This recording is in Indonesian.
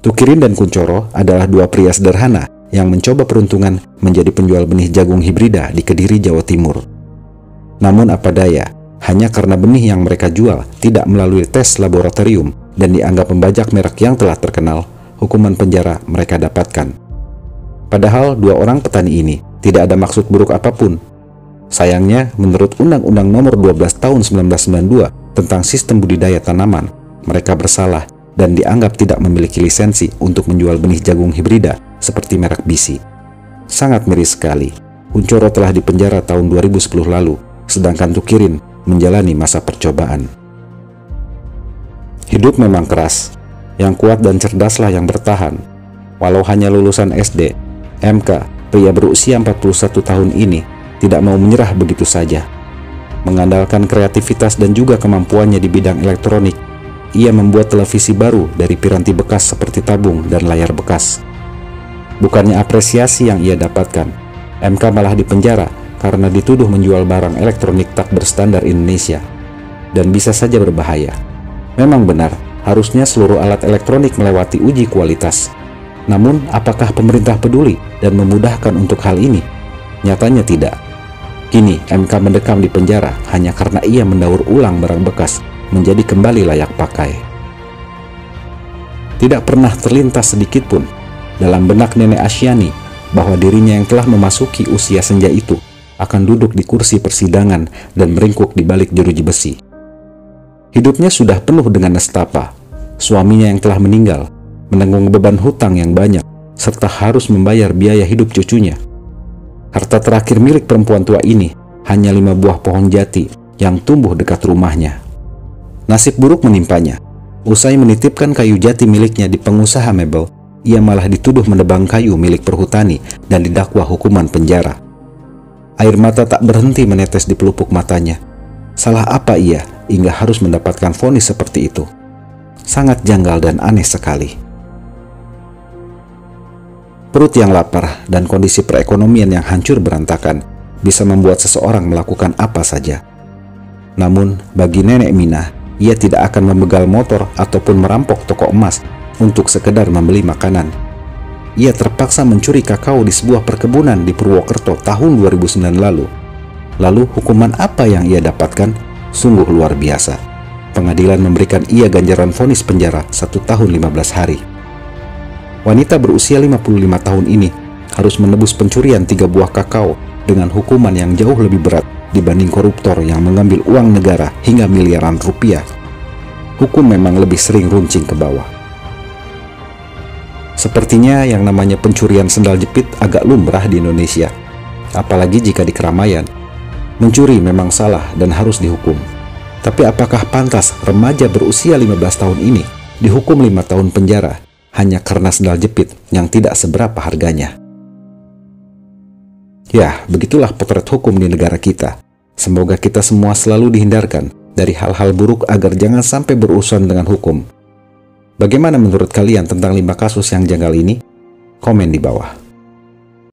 Tukirin dan Kunchoro adalah dua pria sederhana yang mencoba peruntungan menjadi penjual benih jagung hibrida di Kediri, Jawa Timur. Namun apa daya, hanya karena benih yang mereka jual tidak melalui tes laboratorium dan dianggap membajak merek yang telah terkenal, hukuman penjara mereka dapatkan. Padahal dua orang petani ini tidak ada maksud buruk apapun. Sayangnya, menurut Undang-Undang Nomor 12 Tahun 1992 tentang Sistem Budidaya Tanaman, mereka bersalah dan dianggap tidak memiliki lisensi untuk menjual benih jagung hibrida seperti merek BC. Sangat miris sekali. Kunchoro telah dipenjara tahun 2010 lalu, sedangkan Tukirin menjalani masa percobaan. Hidup memang keras. Yang kuat dan cerdaslah yang bertahan. Walau hanya lulusan SD, MK, pria berusia 41 tahun ini tidak mau menyerah begitu saja. Mengandalkan kreativitas dan juga kemampuannya di bidang elektronik, ia membuat televisi baru dari piranti bekas seperti tabung dan layar bekas. Bukannya apresiasi yang ia dapatkan, MK malah dipenjara karena dituduh menjual barang elektronik tak berstandar Indonesia dan bisa saja berbahaya. Memang benar, harusnya seluruh alat elektronik melewati uji kualitas. Namun, apakah pemerintah peduli dan memudahkan untuk hal ini? Nyatanya tidak. Kini, MK mendekam di penjara hanya karena ia mendaur ulang barang bekas menjadi kembali layak pakai. Tidak pernah terlintas sedikit pun dalam benak Nenek Asyani bahwa dirinya yang telah memasuki usia senja itu akan duduk di kursi persidangan dan meringkuk di balik jeruji besi. Hidupnya sudah penuh dengan nestapa. Suaminya yang telah meninggal menanggung beban hutang yang banyak serta harus membayar biaya hidup cucunya. Harta terakhir milik perempuan tua ini hanya 5 buah pohon jati yang tumbuh dekat rumahnya. Nasib buruk menimpanya. Usai menitipkan kayu jati miliknya di pengusaha mebel, ia malah dituduh menebang kayu milik perhutani dan didakwa hukuman penjara. Air mata tak berhenti menetes di pelupuk matanya. Salah apa ia hingga harus mendapatkan vonis seperti itu? Sangat janggal dan aneh sekali. Perut yang lapar dan kondisi perekonomian yang hancur berantakan bisa membuat seseorang melakukan apa saja. Namun, bagi Nenek Mina, ia tidak akan membegal motor ataupun merampok toko emas untuk sekedar membeli makanan. Ia terpaksa mencuri kakao di sebuah perkebunan di Purwokerto tahun 2009 lalu. Lalu, hukuman apa yang ia dapatkan? Sungguh luar biasa. Pengadilan memberikan ia ganjaran vonis penjara 1 tahun 15 hari. Wanita berusia 55 tahun ini harus menebus pencurian 3 buah kakao dengan hukuman yang jauh lebih berat dibanding koruptor yang mengambil uang negara hingga miliaran rupiah. Hukum memang lebih sering runcing ke bawah. Sepertinya yang namanya pencurian sendal jepit agak lumrah di Indonesia, apalagi jika di keramaian. Mencuri memang salah dan harus dihukum. Tapi apakah pantas remaja berusia 15 tahun ini dihukum 5 tahun penjara hanya karena sendal jepit yang tidak seberapa harganya? Ya, begitulah potret hukum di negara kita. Semoga kita semua selalu dihindarkan dari hal-hal buruk agar jangan sampai berurusan dengan hukum. Bagaimana menurut kalian tentang 5 kasus yang janggal ini? Komen di bawah.